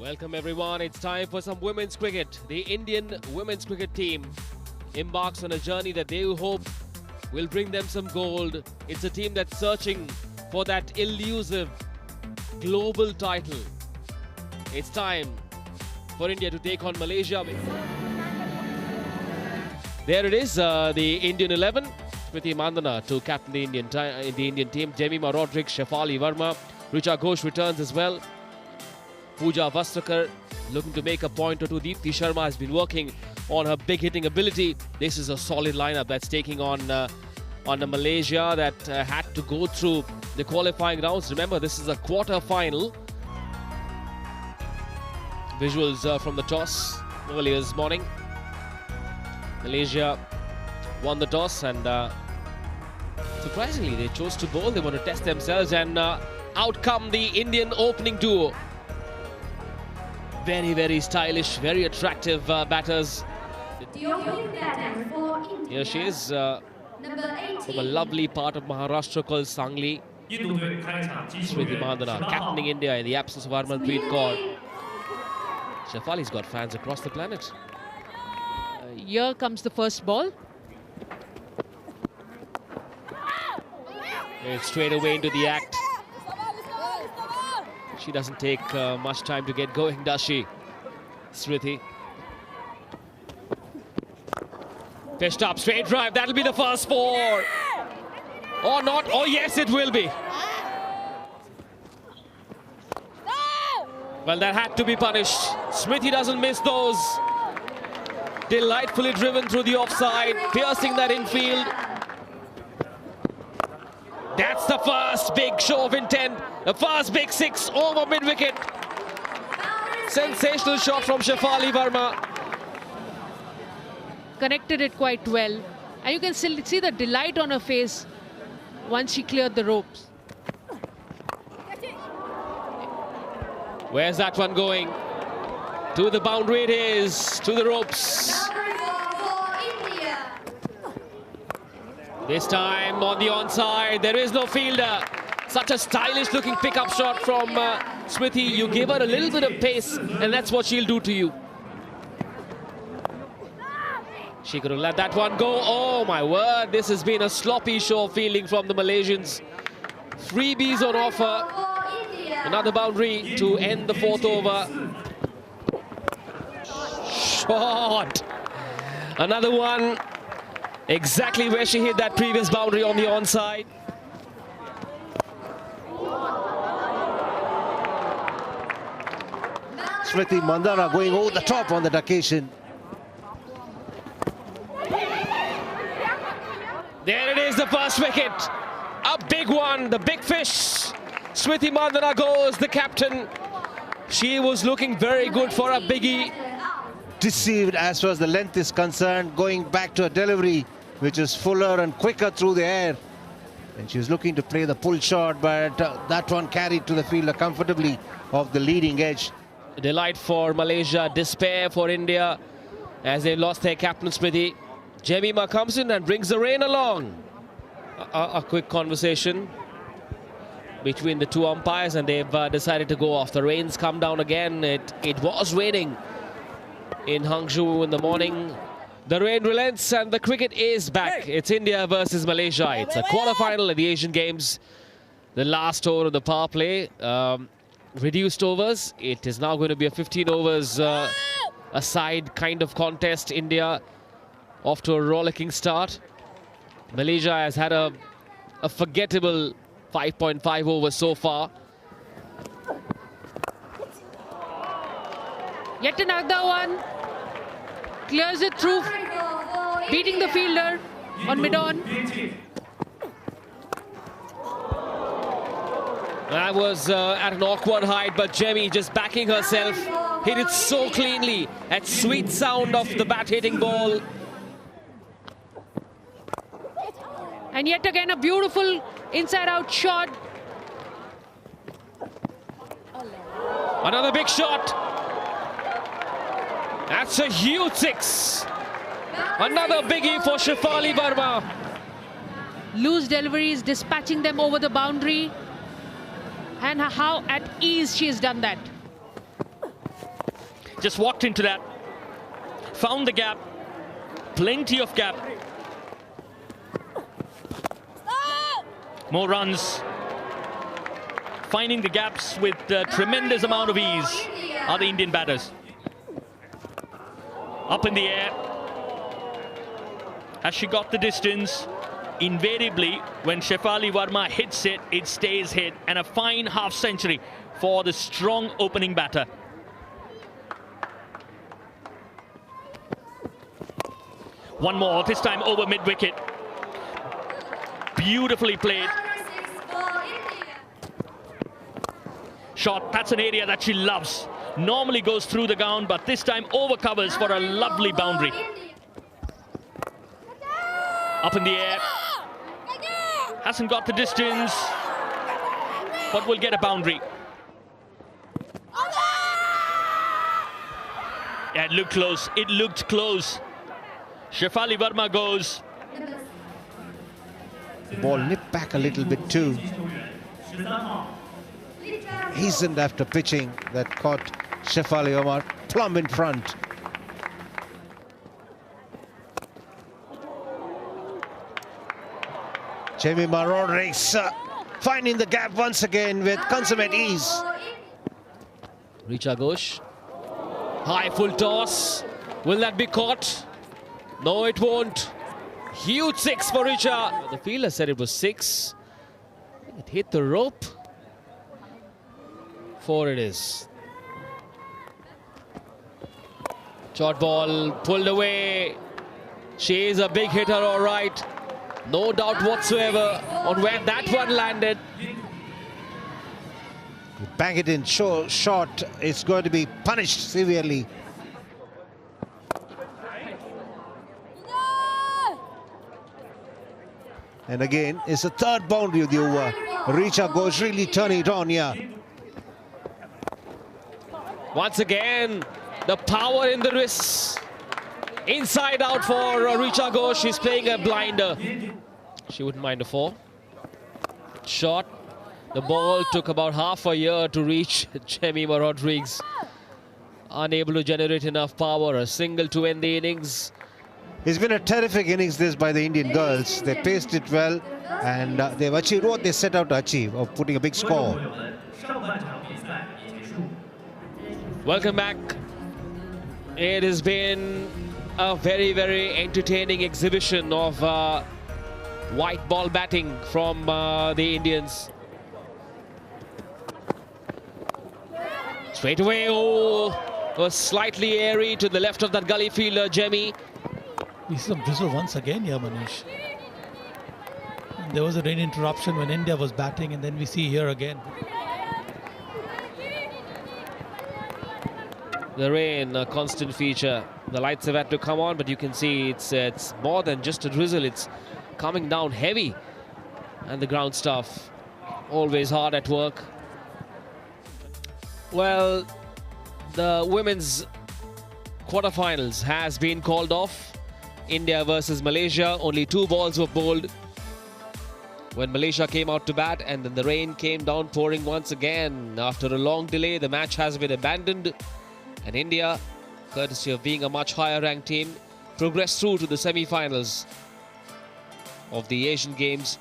Welcome everyone, it's time for some women's cricket. The Indian women's cricket team embarks on a journey that they hope will bring them some gold. It's a team that's searching for that elusive global title. It's time for India to take on Malaysia. There it is, the Indian 11. Smriti Mandhana to captain the Indian team. Jemima Rodrigues, Shefali Verma, Richa Ghosh returns as well. Pooja Vastrakar looking to make a point or two. Deepti Sharma has been working on her big hitting ability. This is a solid lineup that's taking on Malaysia that had to go through the qualifying rounds. Remember, this is a quarter final. Visuals from the toss earlier this morning. Malaysia won the toss and surprisingly they chose to bowl. They want to test themselves and out come the Indian opening duo. Very, very stylish, very attractive batters. The opening batter for India. Here she is Number 18. from a lovely part of Maharashtra called Sangli. Smriti Mandhana captaining India in the absence of Harmanpreet Kaur. Shefali's got fans across the planet. Here comes the first ball. And straight away into the act. She doesn't take much time to get going, does she? Smriti. Pitched up, straight drive. That'll be the first four. Or not. Oh, yes, it will be. Well, that had to be punished. Smriti doesn't miss those. Delightfully driven through the offside, piercing that infield. That's the first big show of intent. The first big six over mid-wicket. Sensational shot from Shefali Verma. Connected it quite well. And you can still see the delight on her face once she cleared the ropes. Where's that one going? To the boundary it is, to the ropes. This time on the onside, there is no fielder. Such a stylish looking pickup shot from Smriti. You give her a little bit of pace and that's what she'll do to you. She could have let that one go. Oh my word, this has been a sloppy show of fielding from the Malaysians. Freebies on offer. Another boundary to end the fourth over. Shot. Another one. Exactly where she hit that previous boundary on the onside. Smriti Mandhana going over the top on that occasion. There it is, the first wicket. A big one, the big fish. Smriti Mandhana goes, the captain. She was looking very good for a biggie. Deceived as far as the length is concerned, going back to a delivery which is fuller and quicker through the air. And she was looking to play the pull shot, but that one carried to the fielder comfortably off the leading edge. Delight for Malaysia, despair for India as they lost their captain Smriti. Jemima comes in and brings the rain along. A quick conversation between the two umpires and they've decided to go off. The rain's come down again. It was raining in Hangzhou in the morning. The rain relents and the cricket is back. It's India versus Malaysia. It's a quarter-final at the Asian Games. The last over of the power play. Reduced overs. It is now going to be a 15 overs aside kind of contest. India off to a rollicking start. Malaysia has had a forgettable 5.5 overs so far. Yet another one. Clears it through, beating the fielder on mid-on. That was at an awkward height, but Jemmy just backing herself. Hit it so cleanly. That sweet sound of the bat hitting ball. And yet again a beautiful inside-out shot. Another big shot. That's a huge six. Another biggie for Shefali Verma. Loose deliveries, dispatching them over the boundary. And how at ease she has done that. Just walked into that. Found the gap. Plenty of gap. More runs. Finding the gaps with a tremendous amount of ease are the Indian batters. Up in the air. Has she got the distance? Invariably, when Shefali Verma hits it, it stays hit. And a fine half century for the strong opening batter. One more, this time over mid-wicket. Beautifully played. Shot, that's an area that she loves. Normally goes through the ground, but this time over covers for a lovely boundary. Up in the air. Hasn't got the distance, but will get a boundary. Yeah, it looked close. It looked close. Shefali Verma goes. Ball nipped back a little bit too. Hastened after pitching that caught Shefali Verma plumb in front. Jemima Rodrigues finding the gap once again with consummate ease. Richa Ghosh. High full toss. Will that be caught? No, it won't. Huge six for Richa. The fielder said it was six. It hit the rope. Four it is. Short ball pulled away. She is a big hitter, all right. No doubt whatsoever on where that one landed. Bang it in short, it's going to be punished severely. And again, it's the third boundary of the over. Richa Ghosh really turning it on here. Once again, the power in the wrists. Inside out for Richa Ghosh. She's playing a blinder. She wouldn't mind a four. Shot. The ball took about half a year to reach Jemima Rodrigues. Unable to generate enough power. A single to end the innings. It's been a terrific innings this by the Indian girls. They paced it well and they've achieved what they set out to achieve, of putting a big score. Welcome back. It has been a very, very entertaining exhibition of white ball batting from the Indians. Straight away, was slightly airy to the left of that gully fielder, Jemmy. We see some drizzle once again here, Manish. There was a rain interruption when India was batting, and then we see here again. The rain, a constant feature. The lights have had to come on, but you can see it's more than just a drizzle. It's coming down heavy. And the ground staff always hard at work. Well, the women's quarterfinals has been called off. India versus Malaysia, only 2 balls were bowled when Malaysia came out to bat, and then the rain came down pouring once again. After a long delay, the match has been abandoned, and India, courtesy of being a much higher ranked team, progressed through to the semi-finals of the Asian Games